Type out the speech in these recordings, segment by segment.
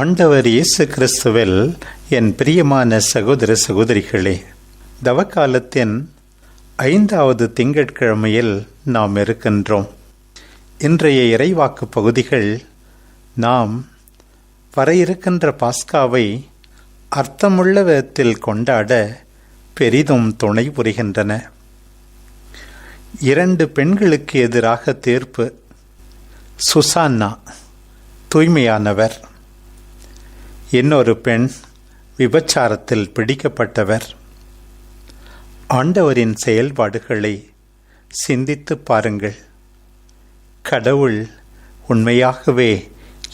ஆண்டவர் இயேசு கிறிஸ்துவில் என் பிரியமான சகோதர சகோதரிகளே, தவக்காலத்தின் 5வது திங்கட்கிழமையில் நாம் இருக்கின்றோம். இன்றைய இறைவாக்கு பகுதிகள் நாம் வர இருக்கின்ற பாஸ்காவை அர்த்தமுள்ள விதத்தில் கொண்டாட பெரிதும் துணை புரிகின்றன. 2 பெண்களுக்கு எதிராக தீர்ப்பு. சுசான்னா தூய்மையானவர், இன்னொரு பெண் விபச்சாரத்தில் பிடிக்கப்பட்டவர். ஆண்டவரின் செயல்பாடுகளை சிந்தித்து பாருங்கள். கடவுள் உண்மையாகவே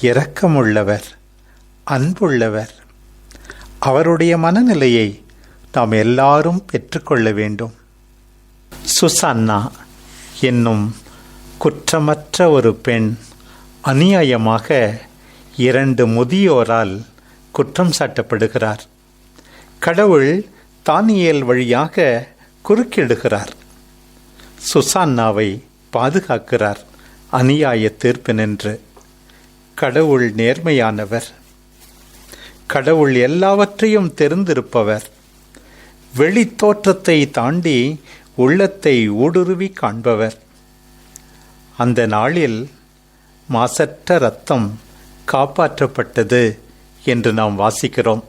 இரக்கமுள்ளவர், அன்புள்ளவர். அவருடைய மனநிலையை நாம் எல்லாரும் பெற்றுக்கொள்ள வேண்டும். சுசான்னா என்னும் குற்றமற்ற ஒரு பெண் அநியாயமாக 2 முதியோரால் குற்றம் சாட்டப்படுகிறார். கடவுள் தானியேல் வழியாக குறுக்கிடுகிறார். சுசான்னாவை பாதுகாக்கிறார் அநியாய தீர்ப்பு நின்று. கடவுள் நேர்மையானவர். கடவுள் எல்லாவற்றையும் தெரிந்திருப்பவர். வெளி தோற்றத்தை தாண்டி உள்ளத்தை ஊடுருவி காண்பவர். அந்த நாளில் மாசற்ற இரத்தம் காப்பாற்றப்பட்டது என்று நாம் வாசிக்கிறோம்.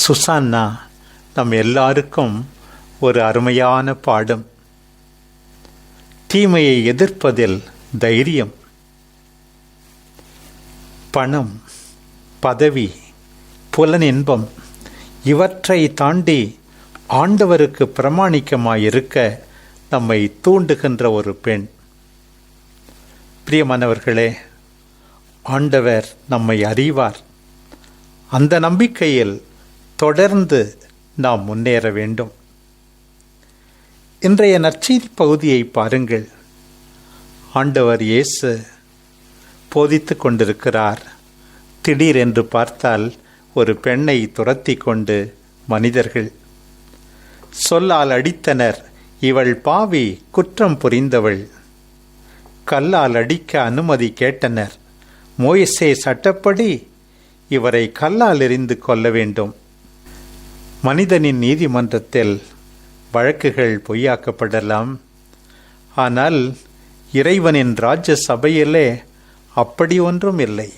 சுசான்னா நம் எல்லாருக்கும் ஒரு அருமையான பாடம். தீமையை எதிர்ப்பதில் தைரியம். பணம், பதவி, புலனின்பம் இவற்றை தாண்டி ஆண்டவருக்கு பிரமாணிக்கமாயிருக்க நம்மை தூண்டுகின்ற ஒரு பெண். பிரியமானவர்களே, ஆண்டவர் நம்மை அறிவார். அந்த நம்பிக்கையில் தொடர்ந்து நாம் முன்னேற வேண்டும். இன்றைய நற்செய்தி பகுதியை பாருங்கள். ஆண்டவர் இயேசு போதித்து கொண்டிருக்கிறார். திடீரென்று பார்த்தால் ஒரு பெண்ணை துரத்தி கொண்டு மனிதர்கள் சொல்லால் அடித்தனர். இவள் பாவி, குற்றம் புரிந்தவள். கல்லால் அடிக்க அனுமதி கேட்டனர். மோசே சட்டப்படி இவரை கல்லால் எறிந்து கொல்ல வேண்டும். மனிதனின் நீதிமன்றத்தில் வழக்குகள் பொய்யாக்கப்படலாம். ஆனால் இறைவனின் ராஜ்ய சபையிலே அப்படி ஒன்றும் இல்லை.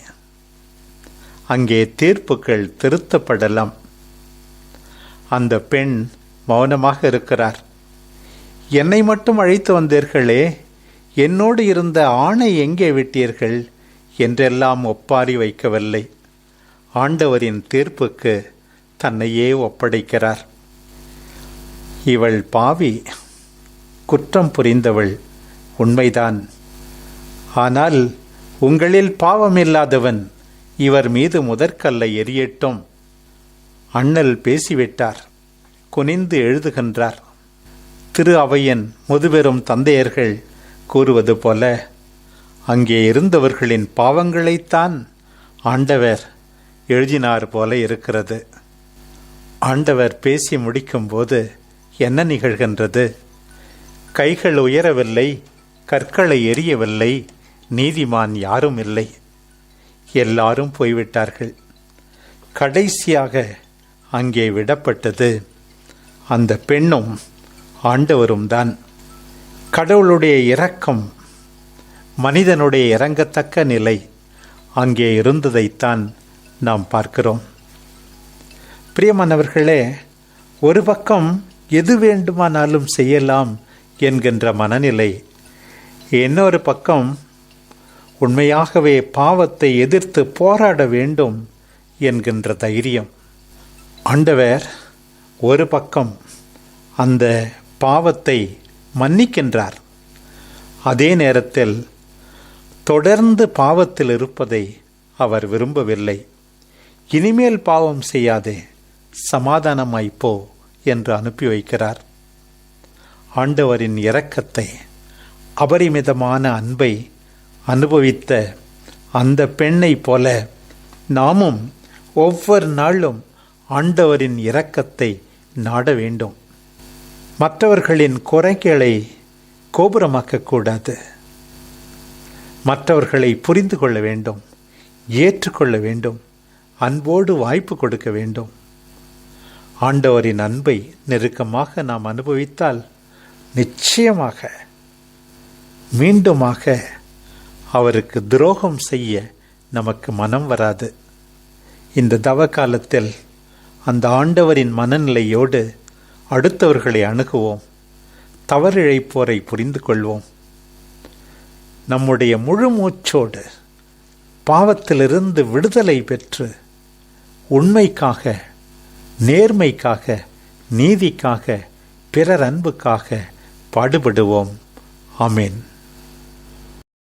அங்கே தீர்ப்புகள் திருத்தப்படலாம். அந்த பெண் மௌனமாக இருக்கிறார். என்னை மட்டும் அழைத்து வந்தீர்களே, என்னோடு இருந்த ஆணை எங்கே விட்டீர்கள் என்றெல்லாம் ஒப்பாரி வைக்கவில்லை. ஆண்டவரின் தீர்ப்புக்கு தன்னையே ஒப்படைக்கிறார். இவள் பாவி, குற்றம் புரிந்தவள், உண்மைதான். ஆனால் உங்களில் பாவமில்லாதவன் இவர் மீது முதற்கல்லை எறியட்டும். அண்ணல் பேசிவிட்டார். குனிந்து எழுதுகின்றார். திரு அவையின் முதுபெரும் தந்தையர்கள் கூறுவது போல, அங்கே இருந்தவர்களின் பாவங்களைத்தான் ஆண்டவர் எழுதினார் போல இருக்கிறது. ஆண்டவர் பேசி முடிக்கும்போது என்ன நிகழ்கின்றது? கைகள் உயரவில்லை, கற்களை எரியவில்லை, நீதிமான் யாரும் இல்லை. எல்லாரும் போய்விட்டார்கள். கடைசியாக அங்கே விடப்பட்டது அந்த பெண்ணும் ஆண்டவரும் தான். கடவுளுடைய இரக்கம், மனிதனுடைய இறங்கத்தக்க நிலை அங்கே இருந்ததைத்தான் நாம் பார்க்கிறோம். பிரியமானவர்களே, ஒரு பக்கம் எது வேண்டுமானாலும் செய்யலாம் என்கின்ற மனநிலை, இன்னொரு பக்கம் உண்மையாகவே பாவத்தை எதிர்த்து போராட வேண்டும் என்கின்ற தைரியம். ஆண்டவர் ஒரு பக்கம் அந்த பாவத்தை மன்னிக்கின்றார். அதே நேரத்தில் தொடர்ந்து பாவத்தில் இருப்பதை அவர் விரும்பவில்லை. இனிமேல் பாவம் செய்யாதே, சமாதானமாய்ப்போ என்று அனுப்பி வைக்கிறார். ஆண்டவரின் இரக்கத்தை, அபரிமிதமான அன்பை அனுபவித்த அந்த பெண்ணை போல நாமும் ஒவ்வொரு நாளும் ஆண்டவரின் இரக்கத்தை நாட வேண்டும். மற்றவர்களின் குறைகளை கோபுரமாக்கக்கூடாது. மற்றவர்களை புரிந்து கொள்ள வேண்டும். ஏற்றுக்கொள்ள வேண்டும், அன்போடு வாய்ப்பு கொடுக்க வேண்டும். ஆண்டவரின் அன்பை நெருக்கமாக நாம் அனுபவித்தால் நிச்சயமாக மீண்டுமாக அவருக்கு துரோகம் செய்ய நமக்கு மனம் வராது. இந்த தவ காலத்தில் அந்த ஆண்டவரின் மனநிலையோடு அடுத்தவர்களை அணுகுவோம். தவறிழைப்போரை புரிந்து கொள்வோம். நம்முடைய முழு மூச்சோடு பாவத்திலிருந்து விடுதலை பெற்று உண்மைக்காக, நேர்மைக்காக, நீதிக்காக, பிறர் அன்புக்காக பாடுபடுவோம். ஆமேன்.